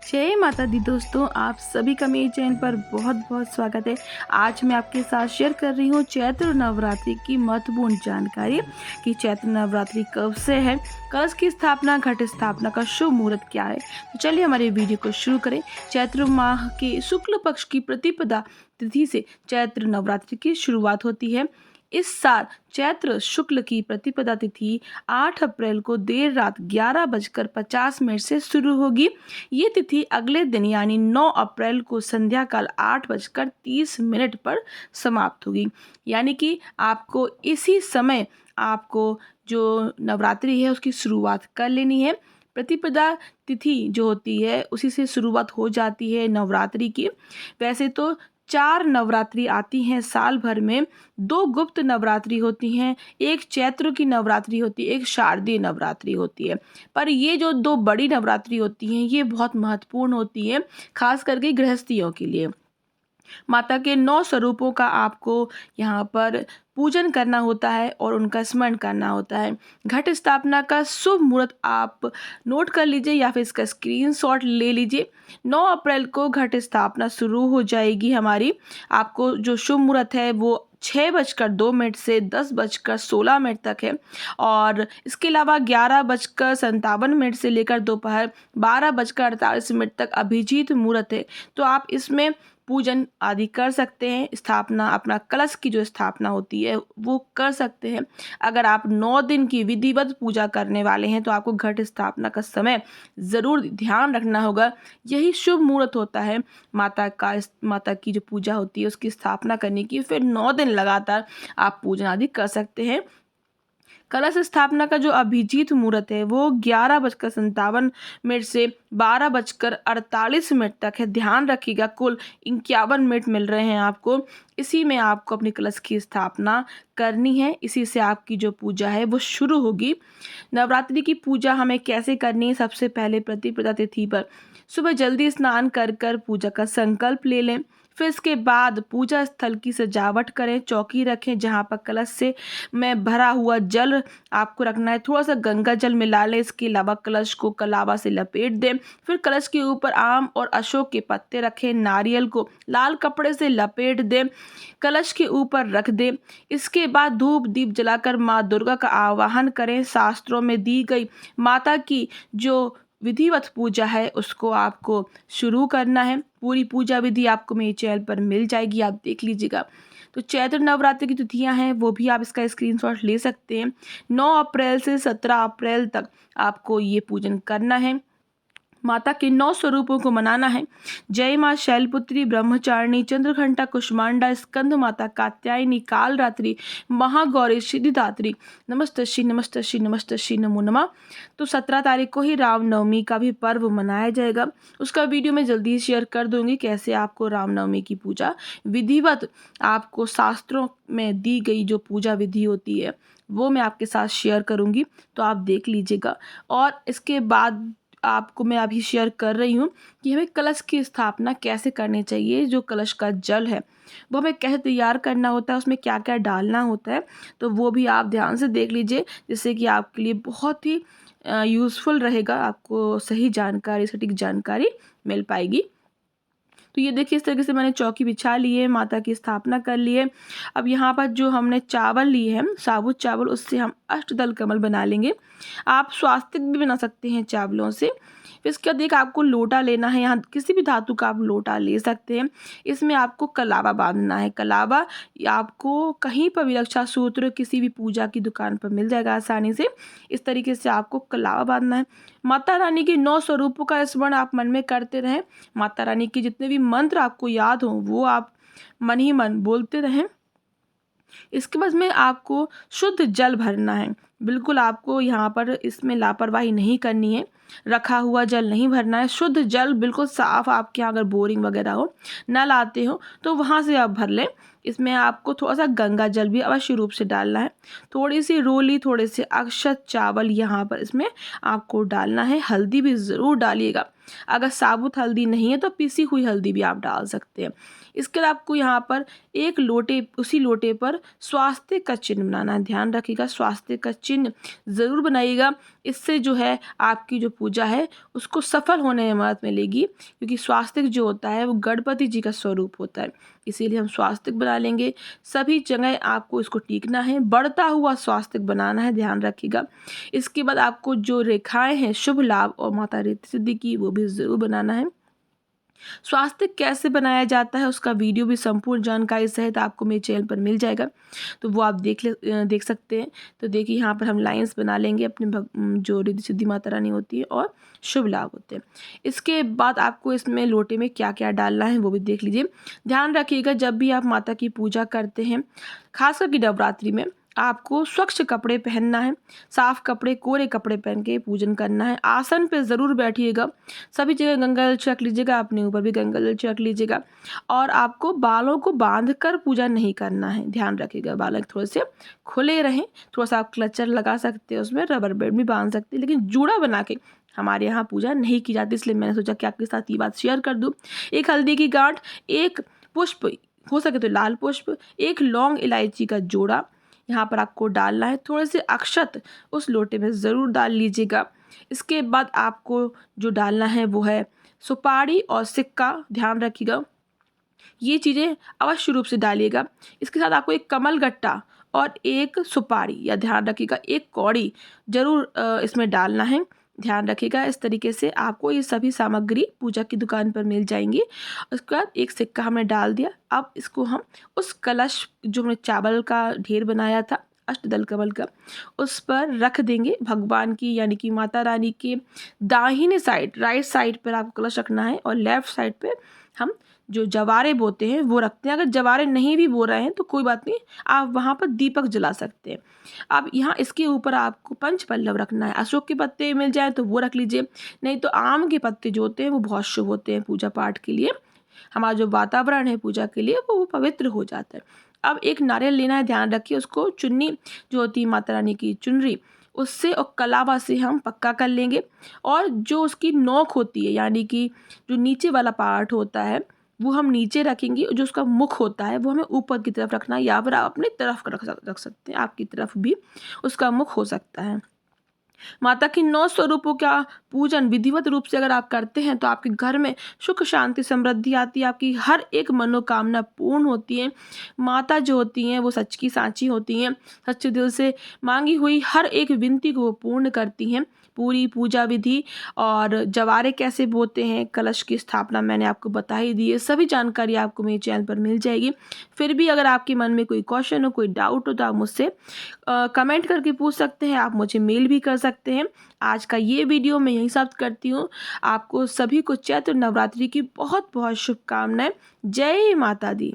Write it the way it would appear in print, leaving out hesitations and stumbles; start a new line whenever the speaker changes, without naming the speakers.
जय माता दी दोस्तों, आप सभी का मेरे चैनल पर बहुत बहुत स्वागत है। आज मैं आपके साथ शेयर कर रही हूँ चैत्र नवरात्रि की महत्वपूर्ण जानकारी कि चैत्र नवरात्रि कब से है, कलश की स्थापना, घट स्थापना का शुभ मुहूर्त क्या है। तो चलिए हमारे वीडियो को शुरू करें। चैत्र माह के शुक्ल पक्ष की प्रतिपदा तिथि से चैत्र नवरात्रि की शुरुआत होती है। इस साल चैत्र शुक्ल की प्रतिपदा तिथि 8 अप्रैल को देर रात 11:50 से शुरू होगी। ये तिथि अगले दिन यानी 9 अप्रैल को संध्या काल 8:30 पर समाप्त होगी। यानी कि आपको इसी समय आपको जो नवरात्रि है उसकी शुरुआत कर लेनी है। प्रतिपदा तिथि जो होती है उसी से शुरुआत हो जाती है नवरात्रि की। वैसे तो 4 नवरात्रि आती हैं साल भर में। 2 गुप्त नवरात्रि होती हैं, एक चैत्र की नवरात्रि होती है, एक शारदीय नवरात्रि होती है। पर ये जो 2 बड़ी नवरात्रि होती हैं ये बहुत महत्वपूर्ण होती है, खास करके गृहस्थियों के लिए। माता के 9 स्वरूपों का आपको यहाँ पर पूजन करना होता है और उनका स्मरण करना होता है। घट स्थापना का शुभ मुहूर्त आप नोट कर लीजिए या फिर इसका स्क्रीनशॉट ले लीजिए। 9 अप्रैल को घट स्थापना शुरू हो जाएगी हमारी। आपको जो शुभ मुहूर्त है वो 6:02 से 10:16 तक है और इसके अलावा 11:57 से लेकर दोपहर 12:48 तक अभिजीत मुहूर्त है। तो आप इसमें पूजन आदि कर सकते हैं। स्थापना, अपना कलश की जो स्थापना होती है वो कर सकते हैं। अगर आप 9 दिन की विधिवत पूजा करने वाले हैं तो आपको घट स्थापना का समय ज़रूर ध्यान रखना होगा। यही शुभ मुहूर्त होता है माता की जो पूजा होती है उसकी स्थापना करने की। फिर 9 दिन लगातार आप पूजन आदि कर सकते हैं। कलश स्थापना का जो अभिजीत मुहूर्त है वो 11:57 से 12:48 तक है। ध्यान रखिएगा, कुल 51 मिनट मिल रहे हैं आपको। इसी में आपको अपनी कलश की स्थापना करनी है। इसी से आपकी जो पूजा है वो शुरू होगी। नवरात्रि की पूजा हमें कैसे करनी है? सबसे पहले प्रतिपदा तिथि पर सुबह जल्दी स्नान कर पूजा का संकल्प ले लें। फिर इसके बाद पूजा स्थल की सजावट करें, चौकी रखें जहाँ पर कलश से में भरा हुआ जल आपको रखना है। थोड़ा सा गंगा जल मिला लें। इसके अलावा कलश को कलावा से लपेट दें। फिर कलश के ऊपर आम और अशोक के पत्ते रखें, नारियल को लाल कपड़े से लपेट दें, कलश के ऊपर रख दें। इसके बाद धूप दीप जलाकर माँ दुर्गा का आवाहन करें। शास्त्रों में दी गई माता की जो विधिवत पूजा है उसको आपको शुरू करना है। पूरी पूजा विधि आपको मेरे चैनल पर मिल जाएगी, आप देख लीजिएगा। तो चैत्र नवरात्रि की तिथियां हैं वो भी आप इसका स्क्रीनशॉट ले सकते हैं। 9 अप्रैल से 17 अप्रैल तक आपको ये पूजन करना है। माता के 9 स्वरूपों को मनाना है। जय माँ शैलपुत्री, ब्रह्मचारिणी, चंद्रघंटा, कुष्मांडा, स्कंद माता, कात्यायनी, कालरात्रि, महागौरी, सिद्धिदात्री, नमस्तश्री नमस्तश्री नमस्तश्री नमो नमः। तो 17 तारीख को ही रामनवमी का भी पर्व मनाया जाएगा। उसका वीडियो मैं जल्दी ही शेयर कर दूंगी, कैसे आपको रामनवमी की पूजा विधिवत आपको शास्त्रों में दी गई जो पूजा विधि होती है वो मैं आपके साथ शेयर करूंगी, तो आप देख लीजिएगा। और इसके बाद आपको मैं अभी शेयर कर रही हूँ कि हमें कलश की स्थापना कैसे करनी चाहिए। जो कलश का जल है वो हमें कैसे तैयार करना होता है, उसमें क्या क्या डालना होता है, तो वो भी आप ध्यान से देख लीजिए, जिससे कि आपके लिए बहुत ही यूज़फुल रहेगा। आपको सही जानकारी, सटीक जानकारी मिल पाएगी। तो ये देखिए, इस तरीके से मैंने चौकी बिछा ली है, माता की स्थापना कर ली है। अब यहाँ पर जो हमने चावल लिए हैं, साबुत चावल, उससे हम अष्टदल कमल बना लेंगे। आप स्वास्तिक भी बना सकते हैं चावलों से। फिर इसके बाद एक आपको लोटा लेना है। यहाँ किसी भी धातु का आप लोटा ले सकते हैं। इसमें आपको कलावा बांधना है। कलावा आपको कहीं पर भी, रक्षा सूत्र किसी भी पूजा की दुकान पर मिल जाएगा आसानी से। इस तरीके से आपको कलावा बांधना है। माता रानी के 9 स्वरूपों का स्मरण आप मन में करते रहें। माता रानी के जितने भी मंत्र आपको याद हों वो आप मन ही मन बोलते रहें। इसके बाद में आपको शुद्ध जल भरना है। बिल्कुल आपको यहाँ पर इसमें लापरवाही नहीं करनी है। रखा हुआ जल नहीं भरना है। शुद्ध जल बिल्कुल साफ, आपके यहाँ अगर बोरिंग वगैरह हो, नल आते हो तो वहाँ से आप भर लें। इसमें आपको थोड़ा सा गंगा जल भी अवश्य रूप से डालना है। थोड़ी सी रोली, थोड़े से अक्षत चावल यहाँ पर इसमें आपको डालना है। हल्दी भी ज़रूर डालिएगा। अगर साबुत हल्दी नहीं है तो पीसी हुई हल्दी भी आप डाल सकते हैं। इसके बाद आपको यहाँ पर एक लोटे, उसी लोटे पर स्वास्तिक का चिन्ह बनाना है। ध्यान रखिएगा, स्वास्तिक का चिन्ह ज़रूर बनाइएगा। इससे जो है आपकी जो पूजा है उसको सफल होने में मदद मिलेगी, क्योंकि स्वास्तिक जो होता है वो गणपति जी का स्वरूप होता है। इसीलिए हम स्वास्तिक बना लेंगे। सभी जगह आपको इसको टीकना है, बढ़ता हुआ स्वास्तिक बनाना है, ध्यान रखिएगा। इसके बाद आपको जो रेखाएं हैं शुभ लाभ और माता रिद्धि सिद्धि की, वो भी ज़रूर बनाना है। स्वास्तिक कैसे बनाया जाता है उसका वीडियो भी संपूर्ण जानकारी सहित आपको मेरे चैनल पर मिल जाएगा, तो वो आप देख सकते हैं। तो देखिए यहाँ पर हम लाइंस बना लेंगे अपने जो रिद्धि सिद्धि माता रानी होती है और शुभ लाभ होते हैं। इसके बाद आपको इसमें लोटे में क्या क्या डालना है वो भी देख लीजिए। ध्यान रखिएगा, जब भी आप माता की पूजा करते हैं, खासकर कि नवरात्रि में, आपको स्वच्छ कपड़े पहनना है। साफ कपड़े, कोरे कपड़े पहन के पूजन करना है। आसन पे ज़रूर बैठिएगा। सभी जगह गंगा जल छिड़क लीजिएगा, अपने ऊपर भी गंगा जल छिड़क लीजिएगा। और आपको बालों को बांध कर पूजा नहीं करना है, ध्यान रखिएगा। बाल थोड़े से खुले रहें। थोड़ा सा आप क्लचर लगा सकते हैं, उसमें रबर बैंड भी बांध सकते हैं, लेकिन जूड़ा बना के हमारे यहाँ पूजा नहीं की जाती, इसलिए मैंने सोचा कि आपके साथ ये बात शेयर कर दूँ। एक हल्दी की गांठ, एक पुष्प, हो सके तो लाल पुष्प, एक लौंग इलायची का जोड़ा यहाँ पर आपको डालना है। थोड़े से अक्षत उस लोटे में ज़रूर डाल लीजिएगा। इसके बाद आपको जो डालना है वो है सुपारी और सिक्का, ध्यान रखिएगा। ये चीज़ें अवश्य रूप से डालिएगा। इसके साथ आपको एक कमल गट्टा और एक सुपारी, या ध्यान रखिएगा एक कौड़ी ज़रूर इसमें डालना है। ध्यान रखिएगा, इस तरीके से आपको ये सभी सामग्री पूजा की दुकान पर मिल जाएंगी। उसके बाद एक सिक्का हमने डाल दिया। अब इसको हम उस कलश जो हमने चावल का ढेर बनाया था अष्टदल कमल का, उस पर रख देंगे। भगवान की यानी कि माता रानी के दाहिने साइड, राइट साइड पर आपको कलश रखना है, और लेफ्ट साइड पे हम जो जवारे बोते हैं वो रखते हैं। अगर जवारे नहीं भी बो रहे हैं तो कोई बात नहीं, आप वहाँ पर दीपक जला सकते हैं। अब यहाँ इसके ऊपर आपको पंच पल्लव रखना है। अशोक के पत्ते मिल जाए तो वो रख लीजिए, नहीं तो आम के पत्ते जो होते हैं वो बहुत शुभ होते हैं पूजा पाठ के लिए। हमारा जो वातावरण है पूजा के लिए वो पवित्र हो जाता है। अब एक नारियल लेना है, ध्यान रखिए। उसको चुन्नी जो होती है माता रानी की चुनरी, उससे और कलावा से हम पक्का कर लेंगे। और जो उसकी नोक होती है, यानी कि जो नीचे वाला पार्ट होता है, वो हम नीचे रखेंगे। जो उसका मुख होता है वो हमें ऊपर की तरफ रखना है, या फिर आप अपनी तरफ रख सकते हैं। आपकी तरफ भी उसका मुख हो सकता है। माता की 9 स्वरूपों का पूजन विधिवत रूप से अगर आप करते हैं तो आपके घर में सुख शांति समृद्धि आती है। आपकी हर एक मनोकामना पूर्ण होती है। माता जो होती हैं वो सच की साँची होती हैं। सच्चे दिल से मांगी हुई हर एक विनती को वो पूर्ण करती हैं। पूरी पूजा विधि और जवारे कैसे बोते हैं, कलश की स्थापना मैंने आपको बता ही दी है। सभी जानकारी आपको मेरे चैनल पर मिल जाएगी। फिर भी अगर आपके मन में कोई क्वेश्चन हो, कोई डाउट हो, तो आप मुझसे कमेंट करके पूछ सकते हैं। आप मुझे मेल भी कर सकते हैं। आज का ये वीडियो मैं यहीं समाप्त करती हूँ। आपको सभी को चैत्र नवरात्रि की बहुत बहुत शुभकामनाएं। जय माता दी।